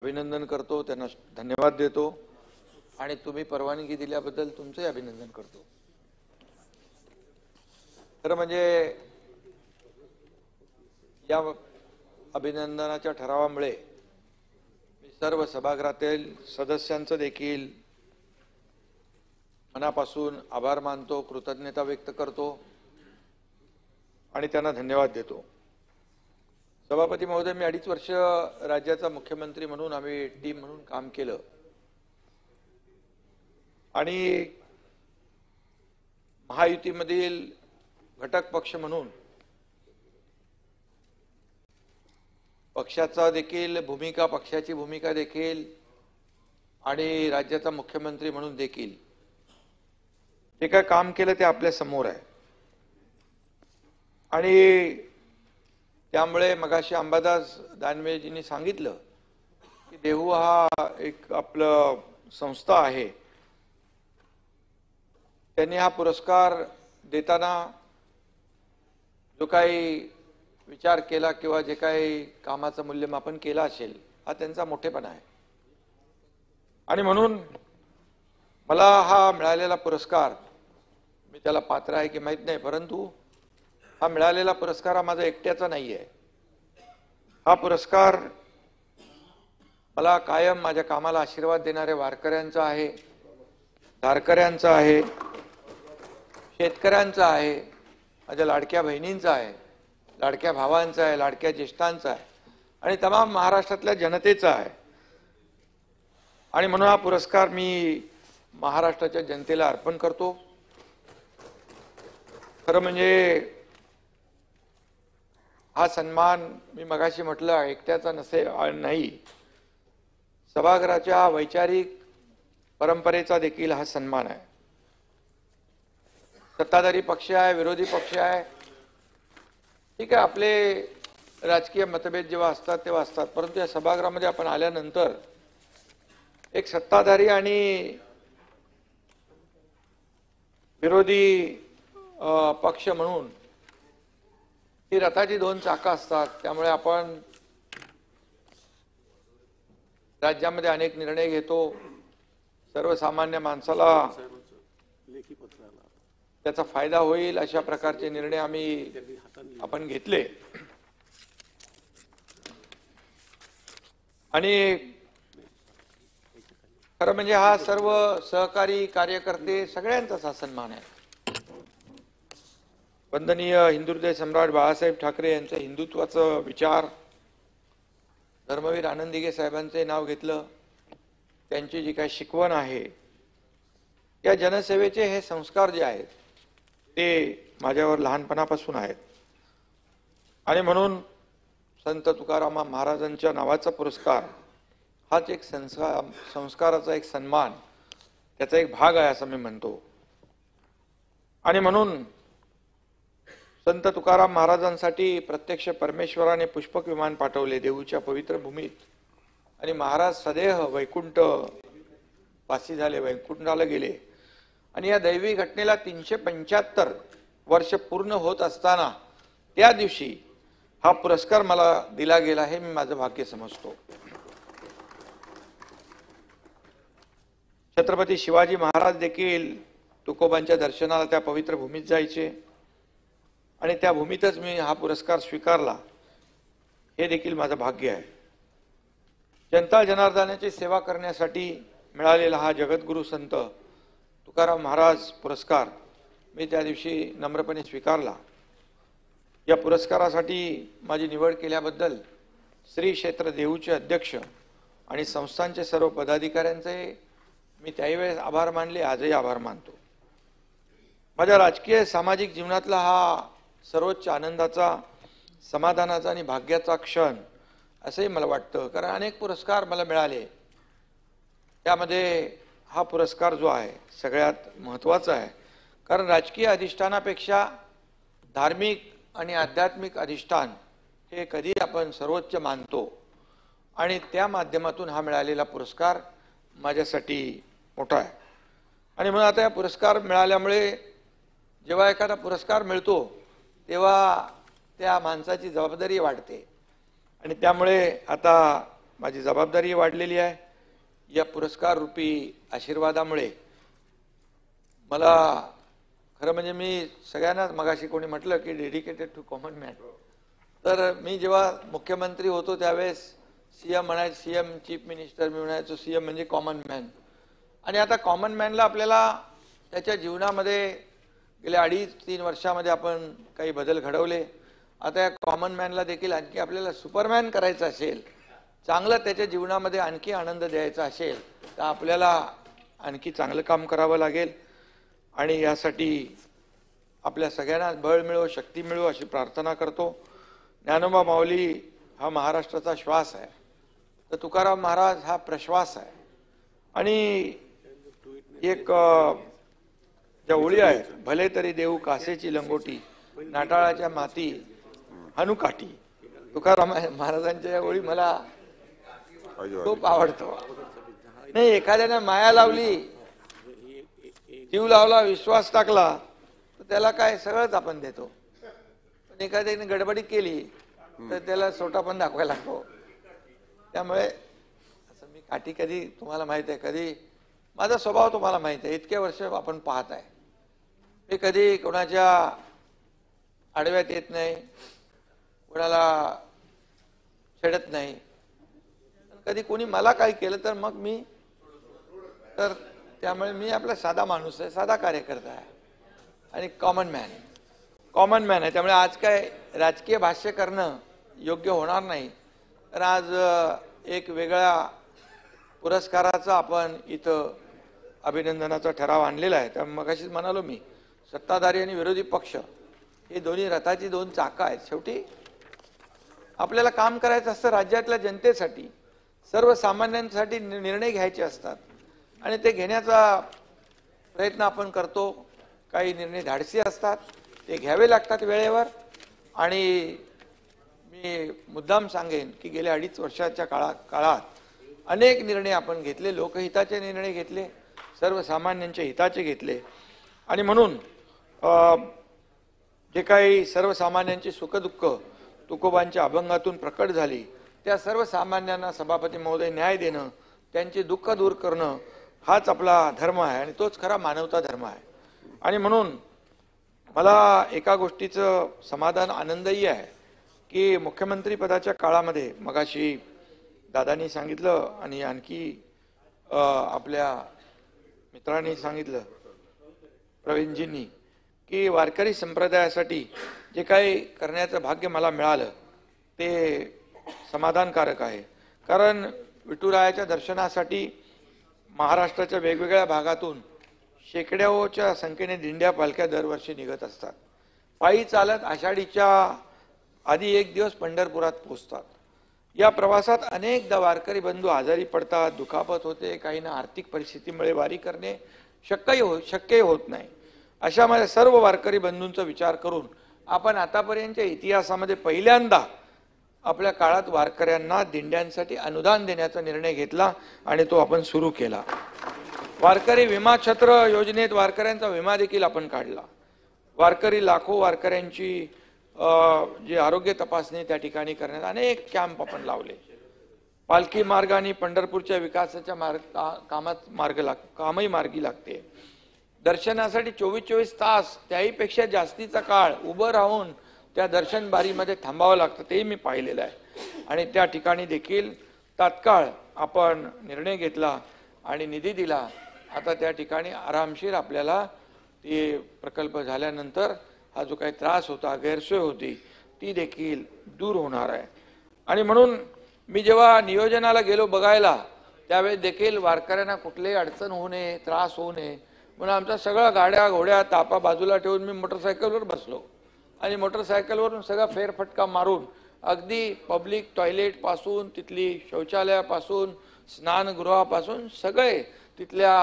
अभिनंदन करतो, त्यांना धन्यवाद देतो आणि तुम्ही परवानगी दिल्याबद्दल तुमचे अभिनंदन करतो। तर म्हणजे या अभिनंदनाच्या ठरावामुळे मी सर्व सभागृहातील सदस्यांचे देखील मनापासून आभार मानतो, कृतज्ञता व्यक्त करतो आणि त्यांना धन्यवाद देतो। सभापती महोदय, मी 2.5 वर्ष राज्याचा मुख्यमंत्री म्हणून आम्ही टीम म्हणून काम केलं आणि महायुतीमधील घटक पक्ष म्हणून पक्षाचा देखील भूमिका, पक्षाची भूमिका देखील आणि राज्याचा मुख्यमंत्री म्हणून देखील जे काय काम केलं ते आपल्या समोर आहे आणि त्यामुळे मगाशी अंबादास दानवेजींनी सांगितलं की देहू हा एक आपलं संस्था आहे। त्यांनी हा पुरस्कार देताना जो काही विचार केला किंवा जे काही कामाचं मूल्यमापन केलं असेल हा त्यांचा मोठेपणा आहे आणि म्हणून मला हा मिळालेला पुरस्कार, मी त्याला पात्र आहे की माहित नाही, परंतु हा मिळालेला पुरस्कार हा माझा एकट्याचा नाही आहे। हा पुरस्कार मला कायम माझ्या कामाला आशीर्वाद देणारे वारकऱ्यांचा आहे, धारकऱ्यांचा आहे, शेतकऱ्यांचा आहे, माझ्या लाडक्या बहिणींचा आहे, लाडक्या भावांचा आहे, लाडक्या ज्येष्ठांचा आहे आणि तमाम महाराष्ट्रातल्या जनतेचा आहे आणि म्हणून हा पुरस्कार मी महाराष्ट्राच्या जनतेला अर्पण करतो। खरं म्हणजे हा सन्मान मी मगाशी म्हटलं एकट्याचा नाही, सभागृहाच्या वैचारिक परंपरेचा देखील हा सन्मान आहे। सत्ताधारी पक्ष आहे, विरोधी पक्ष आहे, ठीक आहे, आपले राजकीय मतभेद जेव्हा असतात तेव्हा असतात, परंतु या सभागृहामध्ये आपण आल्यानंतर एक सत्ताधारी आणि विरोधी पक्ष म्हणून ही रथाची 2 चाकं असतात। त्यामुळे आपण राज्यामध्ये अनेक निर्णय घेतो, सर्वसामान्य माणसाला त्याचा फायदा होईल अशा प्रकारचे निर्णय आपण घेतले आणि खरं म्हणजे हा सर्व सहकारी कार्यकर्ते सगळ्यांचाच हा सन्मान आहे। वंदनीय हिंदुहृदय सम्राट बाळासाहेब ठाकरे यांचा हिंदुत्वाचा विचार, धर्मवीर आनंद दिघे साहेबांचे नाव घेतलं, त्यांची जी काही शिकवण आहे, या जनसेवेचे हे संस्कार जे आहेत ते माझ्यावर लहानपणापासून आहेत आणि म्हणून संत तुकाराम महाराजांच्या नावाचा पुरस्कार हाच एक संस्काराचा एक सन्मान, त्याचा एक भाग आहे असं मी म्हणतो आणि म्हणून संत तुकाराम महाराजांसाठी प्रत्यक्ष परमेश्वराने पुष्पक विमान पाठवले देहूच्या पवित्र भूमीत आणि महाराज सदेह वैकुंठ वासी झाले, वैकुंठाला गेले आणि या दैवी घटनेला 375 वर्ष पूर्ण होत असताना त्या दिवशी हा पुरस्कार मला दिला गेला, हे मी माझं भाग्य समजतो। छत्रपती शिवाजी महाराज देखील तुकोबांच्या दर्शनाला त्या पवित्र भूमीत जायचे आणि त्या भूमीतच मी हा पुरस्कार स्वीकारला, हे देखील माझं भाग्य आहे। जनता जनार्दनाची सेवा करण्यासाठी मिळालेला हा जगद्गुरु संत तुकाराम महाराज पुरस्कार मी त्या दिवशी नम्रपणे स्वीकारला। या पुरस्कारासाठी माझी निवड केल्याबद्दल श्री क्षेत्र देहूचे अध्यक्ष आणि संस्थांचे सर्व पदाधिकाऱ्यांचे मी त्यावेळेस आभार मानले, आजही आभार मानतो। माझ्या राजकीय सामाजिक जीवनातला हा सर्वोच्च आनंदाचा, समाधानाचा आणि भाग्याचा क्षण असंही मला वाटतं, कारण अनेक पुरस्कार मला मिळाले, त्यामध्ये हा पुरस्कार जो आहे सगळ्यात महत्त्वाचा आहे, कारण राजकीय अधिष्ठानापेक्षा धार्मिक आणि आध्यात्मिक अधिष्ठान हे कधी आपण सर्वोच्च मानतो आणि त्या माध्यमातून हा मिळालेला पुरस्कार माझ्यासाठी मोठा आहे आणि म्हणून आता या पुरस्कार मिळाल्यामुळे जेव्हा एखादा पुरस्कार मिळतो तेव्हा त्या माणसाची जबाबदारी वाढते आणि त्यामुळे आता माझी जबाबदारी वाढलेली आहे. या पुरस्कार रूपी आशीर्वादामुळे मला खरं म्हणजे मी सगळ्यांनाच मगाशी कोणी म्हटलं की डेडिकेटेड टू कॉमन मॅन, तर मी जेव्हा मुख्यमंत्री होतो त्यावेळेस सीएम म्हणायचं, सीएम चीफ मिनिस्टर मी म्हणायचो, सीएम म्हणजे कॉमन मॅन. आणि आता कॉमन मॅनला आपल्याला त्याच्या जीवनामध्ये गेल्या 2.5-3 वर्षामध्ये आपण काही बदल घडवले. आता या कॉमन मॅनला देखील आणखी आपल्याला सुपरमॅन करायचं असेल, चांगलं त्याच्या जीवनामध्ये आणखी आनंद द्यायचा असेल, तर आपल्याला आणखी चांगलं काम करावं लागेल. आणि यासाठी आपल्या सगळ्यांना बळ मिळो, शक्ती मिळो अशी प्रार्थना करतो. ज्ञानोबा माऊली हा महाराष्ट्राचा श्वास आहे, तर तुकाराम महाराज हा प्रश्वास आहे. आणि एक ज्या ओळी आहेत, भले तरी देऊ कासेची लंगोटी, नाटाळाच्या माती हनुकाठी. तुकाराम महाराजांच्या या ओळी मला खूप आवडतो. नाही, एखाद्याने माया लावली, जीव लावला, विश्वास टाकला, तर त्याला काय सगळंच आपण देतो. पण एखाद्याने गडबडी केली तर त्याला सोटा पण दाखवायला लागतो. त्यामुळे असं मी काठी कधी, तुम्हाला माहित आहे, कधी माझा स्वभाव तुम्हाला माहित आहे, इतके वर्ष आपण पाहत आहे, मी कधी कोणाच्या आडव्यात येत नाही, कोणाला छेडत नाही. कधी कोणी मला काही केलं तर मग मी तर त्यामुळे मी आपला साधा माणूस आहे, साधा कार्यकर्ता आहे आणि कॉमन मॅन आहे. त्यामुळे आज काय राजकीय भाष्य करणं योग्य होणार नाही. तर आज एक वेगळ्या पुरस्काराचा आपण इथं अभिनंदनाचा ठराव आणलेला आहे. त्यामुळे मगाशीच म्हणालो मी, सत्ताधारी आणि विरोधी पक्ष हे दोन्ही रथाची 2 चाकं आहेत. शेवटी आपल्याला काम करायचं असतं राज्यातल्या जनतेसाठी, सर्वसामान्यांसाठी निर्णय घ्यायचे असतात आणि ते घेण्याचा प्रयत्न आपण करतो. काही निर्णय धाडसी असतात, ते घ्यावे लागतात वेळेवर. आणि मी मुद्दाम सांगेन की गेल्या 2.5 वर्षाच्या काळात अनेक निर्णय आपण घेतले, लोकहिताचे निर्णय घेतले, सर्वसामान्यांच्या हिताचे घेतले. आणि म्हणून जे काही सर्वसामान्यांची सुखदुःख तुकोबांच्या अभंगातून प्रकट झाली, त्या सर्वसामान्यांना सभापती महोदय न्याय देणं, त्यांचे दुःख दूर करणं हाच आपला धर्म आहे आणि तोच खरा मानवता धर्म आहे. आणि म्हणून मला एका गोष्टीचं समाधान, आनंदही आहे की मुख्यमंत्री पदाच्या काळामध्ये मगाशी दादांनी सांगितलं आणि आणखी आपल्या मित्रांनी सांगितलं, प्रवीणजींनी, की वारकरी संप्रदायासाठी जे काही करण्याचं भाग्य मला मिळालं ते समाधानकारक आहे. कारण विठुरायाच्या दर्शनासाठी महाराष्ट्राच्या वेगवेगळ्या भागातून शेकड्याच्या संख्येने दिंड्या पालख्या दरवर्षी निघत असतात. पायी चालत आषाढीच्या आधी 1 दिवस पंढरपुरात पोहोचतात. या प्रवासात अनेकदा वारकरी बंधू आजारी पडतात, दुखापत होते, काहींना आर्थिक परिस्थितीमुळे वारी करणे शक्य होत नाही. अशामध्ये सर्व वारकरी बंधूंचा विचार करून आपण आतापर्यंतच्या इतिहासामध्ये पहिल्यांदा आपल्या काळात वारकऱ्यांना दिंड्यांसाठी अनुदान देण्याचा निर्णय घेतला आणि तो आपण सुरू केला. वारकरी विमा छत्र योजनेत वारकऱ्यांचा विमा देखील आपण काढला. वारकरी लाखो वारकऱ्यांची जी आरोग्य तपासणी त्या ठिकाणी करण्यात अनेक कॅम्प आपण लावले. पालखी मार्ग आणि पंढरपूरच्या विकासाच्या कामही मार्गी लागते. दर्शनासाठी 24 तास त्याहीपेक्षा जास्तीचा काळ उभं राहून त्या दर्शन बारीमध्ये थांबावं लागतं, तेही मी पाहिलेलं आहे. आणि त्या ठिकाणी देखील तात्काळ आपण निर्णय घेतला आणि निधी दिला. आता त्या ठिकाणी आरामशीर आपल्याला ते प्रकल्प झाल्यानंतर हा जो काही त्रास होता, गैरसोय होती, ती देखील दूर होणार आहे. आणि म्हणून मी जेव्हा नियोजनाला गेलो बघायला, त्यावेळेस देखील वारकऱ्यांना कुठलीही अडचण होऊ नये, त्रास होऊ नये म्हणून आमच्या सगळ्या गाड्या घोड्या तापा बाजूला ठेवून मी मोटरसायकलवर बसलो आणि मोटरसायकलवरून सगळा फेरफटका मारून अगदी पब्लिक टॉयलेट पासून, तिथली शौचालयापासून, स्नानगृहापासून, सगळे तिथल्या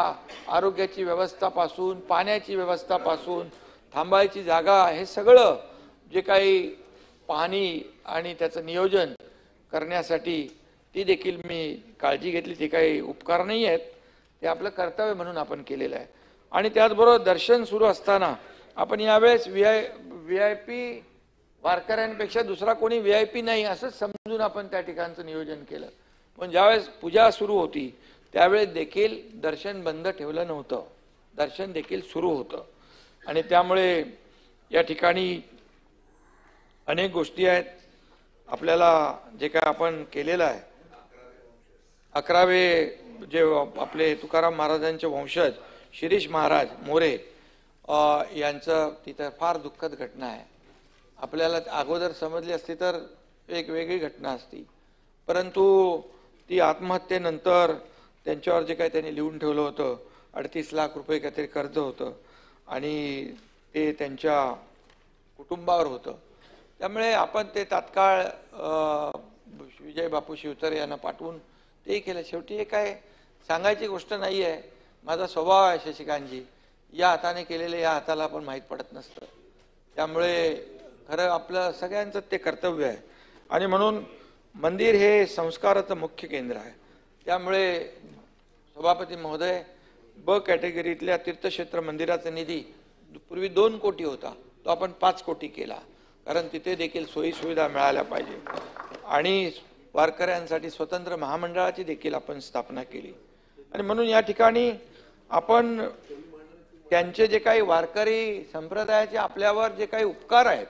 आरोग्याची व्यवस्थापासून, पाण्याची व्यवस्थापासून, थांबायची जागा, हे सगळं जे काही पाहणी आणि त्याचं नियोजन करण्यासाठी ती देखील मी काळजी घेतली. ती काही उपकार नाही आहेत, ते आपलं कर्तव्य म्हणून आपण केलेलं आहे. आणि त्याचबरोबर दर्शन सुरू असताना आपण यावेळेस VIP वारकऱ्यांपेक्षा दुसरा कोणी VIP नाही असं समजून आपण त्या ठिकाणचं नियोजन केलं. पण ज्यावेळेस पूजा सुरू होती त्यावेळेस देखील दर्शन बंद ठेवलं नव्हतं, दर्शन देखील सुरू होतं. आणि त्यामुळे या ठिकाणी अनेक गोष्टी आहेत. आपल्याला जे काय आपण केलेलं आहे, 11वे जे आपले तुकाराम महाराजांचे वंशज शिरीष महाराज मोरे यांचं तिथं फार दुःखद घटना आहे. आपल्याला अगोदर समजली असती तर एक वेगळी घटना असती, परंतु ती आत्महत्येनंतर त्यांच्यावर जे काही त्यांनी लिहून ठेवलं होतं 38 लाख रुपये काहीतरी कर्ज होतं आणि ते त्यांच्या कुटुंबावर होतं. त्यामुळे आपण ते तात्काळ विजय बापू शिवतरे यांना पाठवून ते केलं. शेवटी हे काय सांगायची गोष्ट नाही आहे. माझा स्वभाव आहे शशिकांतजी, या हाताने केलेले या हाताला पण माहीत पडत नसतं. त्यामुळे खरं आपलं सगळ्यांचं ते कर्तव्य आहे. आणि म्हणून मंदिर हे संस्काराचं मुख्य केंद्र आहे. त्यामुळे सभापती महोदय, ब कॅटेगरीतल्या तीर्थक्षेत्र मंदिराचा निधी पूर्वी 2 कोटी होता, तो आपण 5 कोटी केला, कारण तिथे देखील सोयी सुविधा मिळाल्या पाहिजे. आणि वारकऱ्यांसाठी स्वतंत्र महामंडळाची देखील आपण स्थापना केली. आणि म्हणून या ठिकाणी आपण त्यांचे जे काही वारकरी संप्रदायाचे आपल्यावर जे काही उपकार आहेत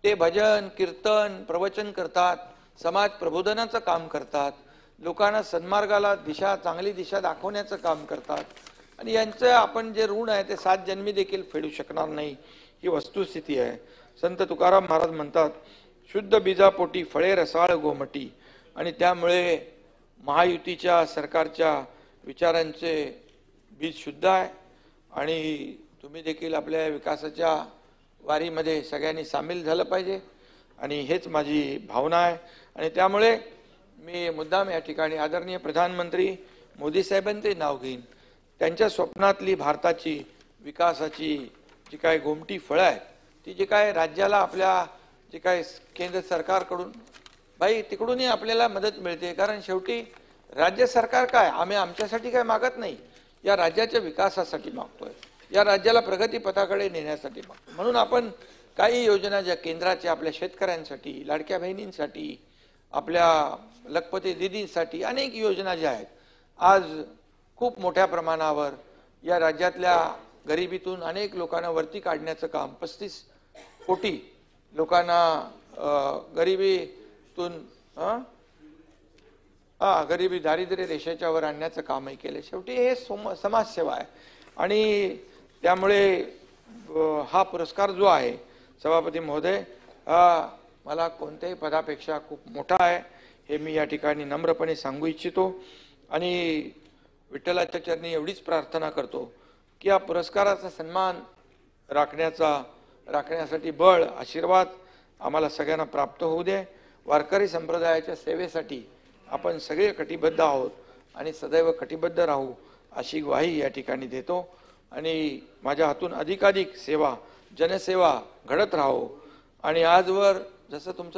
ते भजन कीर्तन प्रवचन करतात, समाज प्रबोधनाचं काम करतात, लोकांना सन्मार्गाला दिशा चांगली दिशा दाखवण्याचं काम करतात. आणि यांचं आपण जे ऋण आहे ते 7 जन्मी देखील फेडू शकणार नाही, ही वस्तुस्थिती आहे. संत तुकाराम महाराज म्हणतात, शुद्ध बीजापोटी फळे रसाळ गोमटी. आणि त्यामुळे महायुतीच्या सरकारच्या विचारांचे बीज शुद्ध आहे आणि तुम्ही देखील आपल्या विकासाच्या वारीमध्ये सगळ्यांनी सामील झालं पाहिजे. आणि हेच माझी भावना आहे. आणि त्यामुळे मी मुद्दाम या ठिकाणी आदरणीय प्रधानमंत्री मोदी साहेबांचे नाव घेईन. त्यांच्या स्वप्नातली भारताची विकासाची जी काय गोमटी फळं आहेत, ती जी काय राज्याला आपल्या जे काय केंद्र सरकारकडून तिकडूनही आपल्याला मदत मिळते. कारण शेवटी राज्य सरकार काय, आम्ही आमच्यासाठी काय मागत नाही, या राज्याच्या विकासासाठी मागतोय, या राज्याला प्रगतीपथाकडे नेण्यासाठी मागतो. म्हणून आपण काही योजना ज्या केंद्राच्या आपल्या शेतकऱ्यांसाठी, लाडक्या बहिणींसाठी, आपल्या लखपती दीदींसाठी अनेक योजना ज्या आहेत, आज खूप मोठ्या प्रमाणावर या राज्यातल्या गरिबीतून अनेक लोकांना वरती काढण्याचं काम, 35 कोटी लोकांना गरिबीतून गरिबी दारिद्र्य रेषेच्या वर आणण्याचं कामही केलं. शेवटी हे समाजसेवा आहे. आणि त्यामुळे हा पुरस्कार जो आहे सभापती महोदय, मला कोणत्याही पदापेक्षा खूप मोठा आहे, हे मी या ठिकाणी नम्रपणे सांगू इच्छितो. आणि विठ्ठलाच्या चरणी एवढीच प्रार्थना करतो की या पुरस्काराचा सन्मान राखण्यासाठी बळ आशीर्वाद आम्हाला सगळ्यांना प्राप्त होऊ दे. वारकरी संप्रदायाच्या सेवेसाठी आपण सगळे कटिबद्ध आहोत आणि सदैव कटिबद्ध राहू अशी ग्वाही या ठिकाणी देतो. आणि माझ्या हातून अधिकाधिक सेवा जनसेवा घडत राहो. आणि आजवर जसं तुमचं